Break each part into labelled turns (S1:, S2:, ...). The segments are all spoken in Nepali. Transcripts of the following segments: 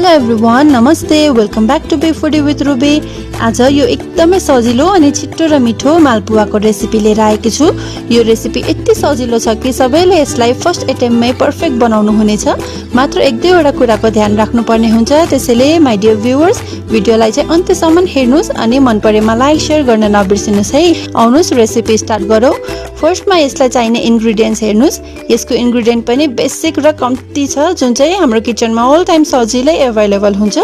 S1: हेलो एभ्रिवान, नमस्ते, welcome back to be foodie with Ruby. आज यो एकदमै सजिलो अनि छिटो र मिठो मालपुवाको रेसिपी लिएर आएकी छु। यो रेसिपी यति सजिलो छ कि सबैले यसलाई फर्स्ट एटेम्पमै पर्फेक्ट बनाउनु हुनेछ। मात्र एक दुईवटा कुराको ध्यान राख्नुपर्ने हुन्छ। त्यसैले माई डियर भ्युअर्स, भिडियोलाई चाहिँ अन्त्यसम्म हेर्नुस् अनि मन परेमा लाइक शेयर गर्न नबिर्सिनुस् है। आउनुस् रेसिपी स्टार्ट गरौँ। फर्स्टमा यसलाई चाहिने इन्ग्रेडिएन्ट्स हेर्नुस्। यसको इन्ग्रेडिएन्ट पनि बेसिक र कम्ती छ, जुन चाहिँ हाम्रो किचनमा अल टाइम सजिलै एभाइलेबल हुन्छ।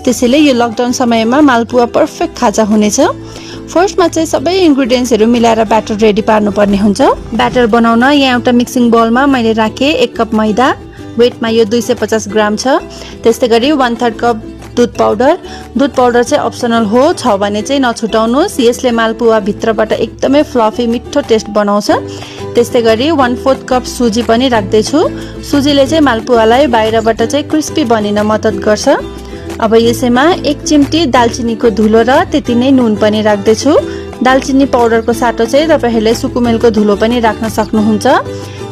S1: त्यसैले यो लकडाउन समयमा मालपुवा पर्फेक्ट खाजा हुनेछ। फर्स्टमा चाहिँ सबै इन्ग्रेडिएन्ट्सहरू मिलाएर ब्याटर रेडी पार्नुपर्ने हुन्छ। ब्याटर बनाउन यहाँ एउटा मिक्सिङ बाउलमा मैले राखेँ 1 कप मैदा, वेटमा यो 250 ग्राम छ। त्यस्तै गरी 1/3 कप दुध पाउडर चाहिँ अप्सनल हो, छ भने चाहिँ नछुटाउनुहोस्। यसले मालपुवा भित्रबाट एकदमै फ्लफी मिठो टेस्ट बनाउँछ। त्यस्तै गरी 1/4 कप सुजी पनि राख्दैछु। सुजीले चाहिँ मालपुवालाई बाहिरबाट चाहिँ क्रिस्पी बनिन मद्दत गर्छ। अब यसैमा 1 चिम्टी दालचिनीको धुलो र त्यति नै नुन पनि राख्दैछु। दालचिनी पाउडरको साटो चाहिँ तपाईहरूले सुकुमेलको धुलो पनि राख्न सक्नुहुन्छ।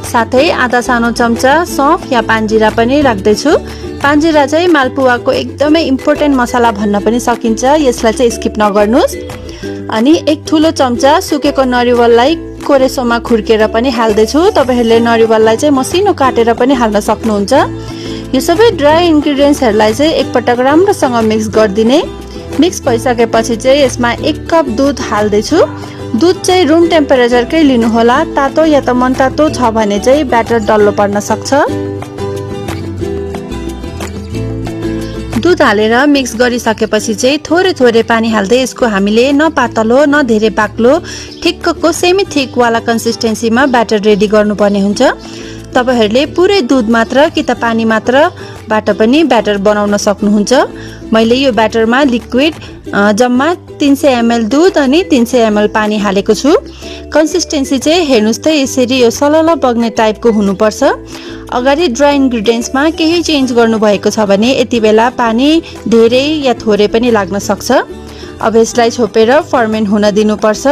S1: साथै आधा सानो चम्चा सौंफ या पानजिरा पनि राख्दैछु। पानजिरा चाहिँ मालपुवाको एकदमै इम्पोर्टेन्ट मसला भन्न पनि सकिन्छ, यसलाई चाहिँ स्किप नगर्नुहोस्। अनि 1 ठुलो चम्चा सुकेको नरिवललाई कोरेसोमा खुर्केर पनि हाल्दैछु। तपाईहरूले नरिवललाई चाहिँ मसिनो काटेर पनि हाल्न सक्नुहुन्छ। यो सबै ड्राई इन्ग्रेडिएन्ट्सहरूलाई चाहिँ एकपटक राम्रोसँग मिक्स गरिदिने। मिक्स भइसकेपछि चाहिँ यसमा 1 कप दुध हाल्दैछु। दुध चाहिँ रुम टेम्परेचरकै लिनुहोला। तातो या त मनतातो छ भने चाहिँ ब्याटर डल्लो पर्न सक्छ। दुध हालेर मिक्स गरिसकेपछि चाहिँ थोरै थोरै पानी हाल्दै यसको हामीले न पातलो न धेरै बाक्लो, ठिक्कको सेमी थिक वाला कन्सिस्टेन्सीमा ब्याटर रेडी गर्नुपर्ने हुन्छ। तपाईहरूले पुरै दुध मात्र कि त पानी मात्रबाट पनि ब्याटर बनाउन सक्नुहुन्छ। मैले यो ब्याटरमा लिक्विड जम्मा 300 ml दुध अनि 300 ml पानी हालेको छु। कन्सिस्टेन्सी चाहिँ हेर्नुस् त, यसरी यो सलल बग्ने टाइपको हुनुपर्छ। अगाडि ड्राई इन्ग्रेडिएन्ट्समा केही चेन्ज गर्नुभएको छ भने यति बेला पानी धेरै या थोरै पनि लाग्न सक्छ। अब यसलाई छोपेर फर्मेन्ट हुन दिनुपर्छ।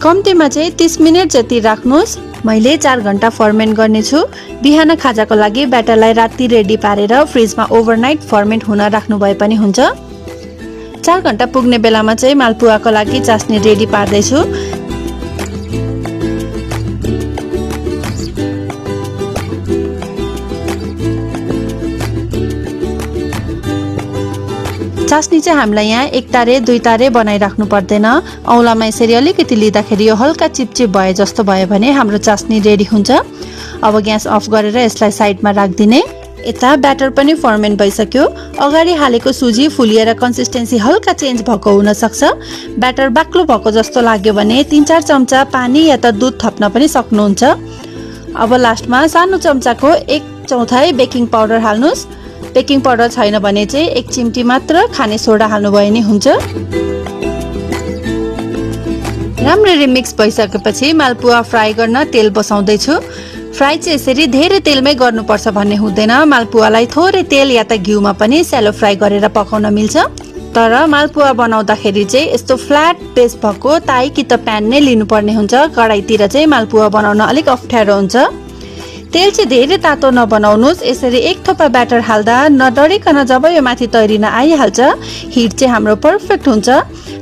S1: कम्तीमा चाहिँ 30 मिनट जति राख्नुहोस्। मैले 4 घण्टा फर्मेन्ट गर्नेछु। बिहान खाजाको लागि ब्याटरलाई राति रेडी पारेर फ्रिजमा ओभरनाइट फर्मेन्ट हुन राख्नु भए पनि हुन्छ। 4 घण्टा पुग्ने बेलामा चाहिँ मालपुवाको लागि चास्नी रेडी पार्दैछु। चास्नी चाहिँ हामीलाई यहाँ 1 तारे 2 तारे बनाइराख्नु पर्दैन। औलामा यसरी अलिकति लिँदाखेरि यो हल्का चिपचिप भए जस्तो भयो भने हाम्रो चास्नी रेडी हुन्छ। अब ग्यास अफ गरेर यसलाई साइडमा राखिदिने। यता ब्याटर पनि फर्मेन्ट भइसक्यो। अगाडि हालेको सुजी फुलिएर कन्सिस्टेन्सी हल्का चेन्ज भएको हुनसक्छ। ब्याटर बाक्लो भएको जस्तो लाग्यो भने 3-4 चम्चा पानी या त दुध थप्न पनि सक्नुहुन्छ। अब लास्टमा सानो चम्चाको 1/4 बेकिङ पाउडर हाल्नुहोस्। बेकिङ पाउडर छैन भने चाहिँ 1 चिम्टी मात्र खाने सोडा हाल्नुभयो नि हुन्छ। राम्ररी मिक्स भइसकेपछि मालपुवा फ्राई गर्न तेल बसाउँदैछु। फ्राई चाहिँ यसरी धेरै तेलमै गर्नुपर्छ भन्ने हुँदैन। मालपुवालाई थोरै तेल या त घिउमा पनि स्यालो फ्राई गरेर पकाउन मिल्छ। तर मालपुवा बनाउँदाखेरि चाहिँ यस्तो फ्ल्याट बेस भएको ताई कि त प्यान नै लिनुपर्ने हुन्छ। कडाईतिर चाहिँ मालपुवा बनाउन अलिक अप्ठ्यारो हुन्छ। तेल चाहिँ धेरै तातो नबनाउनुहोस्। यसरी 1 थोपा ब्याटर हाल्दा नडरिकन जब यो माथि तैरिन आइहाल्छ, हिट चाहिँ हाम्रो पर्फेक्ट हुन्छ।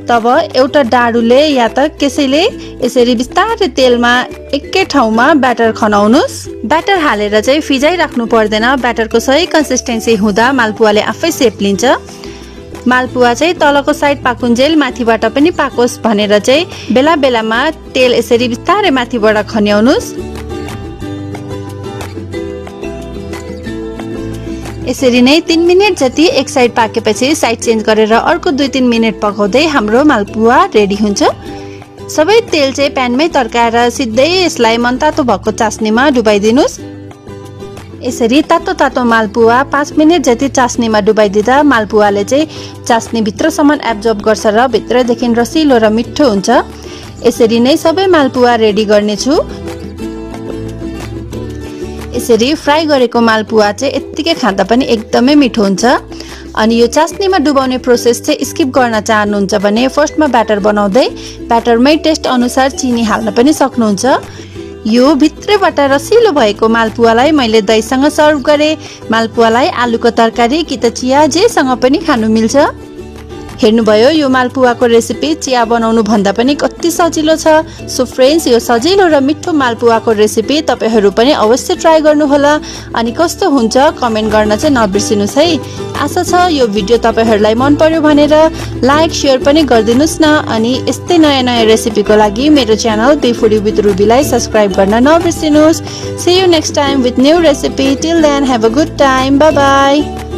S1: तब एउटा डाडुले या त कसैले यसरी बिस्तारै तेलमा एकै ठाउँमा ब्याटर खनाउनुहोस्। ब्याटर हालेर चाहिँ फिजाइराख्नु पर्दैन। ब्याटरको सही कन्सिस्टेन्सी हुँदा मालपुवाले आफै सेप लिन्छ। मालपुवा चाहिँ तलको साइड पाकुन्जेल माथिबाट पनि पाकोस् भनेर चाहिँ बेला बेलामा तेल यसरी बिस्तारै माथिबाट खन्याउनुहोस्। यसरी नै 3 मिनट जति एक साइड पाकेपछि साइड चेन्ज गरेर अर्को 2-3 मिनट पकाउँदै हाम्रो मालपुवा रेडी हुन्छ। सबै तेल चाहिँ प्यानमै तर्काएर सिधै यसलाई मनतातो भएको चास्नीमा डुबाइदिनुहोस्। यसरी तातो तातो मालपुवा 5 मिनट जति चास्नीमा डुबाइदिँदा मालपुवाले चाहिँ चास्नी भित्रसम्म एब्जर्ब गर्छ र भित्रदेखि रसिलो र मिठो हुन्छ। यसरी नै सबै मालपुवा रेडी गर्नेछु। यसरी फ्राई गरेको मालपुवा चाहिँ यत्तिकै खाँदा पनि एकदमै मिठो हुन्छ। अनि यो चास्नीमा डुबाउने प्रोसेस चाहिँ स्किप गर्न चाहनुहुन्छ भने फर्स्टमा ब्याटर बनाउँदै ब्याटरमै टेस्ट अनुसार चिनी हाल्न पनि सक्नुहुन्छ। यो भित्रैबाट रसिलो भएको मालपुवालाई मैले दहीसँग सर्भ गरे। मालपुवालाई आलुको तरकारी कि त चिया जेसँग पनि खानु मिल्छ। हेर्नुभयो यो मालपुवाको रेसिपी चिया बनाउनु भन्दा पनि कति सजिलो छ। सो फ्रेन्ड्स, यो सजिलो र मिठो मालपुवाको रेसिपी तपाईहरू पनि अवश्य ट्राई गर्नुहोला अनि कस्तो हुन्छ कमेन्ट गर्न चाहिँ नबिर्सिनुस् है। आशा छ यो भिडियो तपाईहरूलाई मन पर्यो भनेर लाइक शेयर पनि गरिदिनुस् न अनि यस्तै नयाँ नयाँ रेसिपीको लागि मेरो च्यानल बी फुडी विथ रुबीलाई सब्स्क्राइब गर्न नबिर्सिनुस्। See you next time with new recipe. Till then have a good time. Bye bye.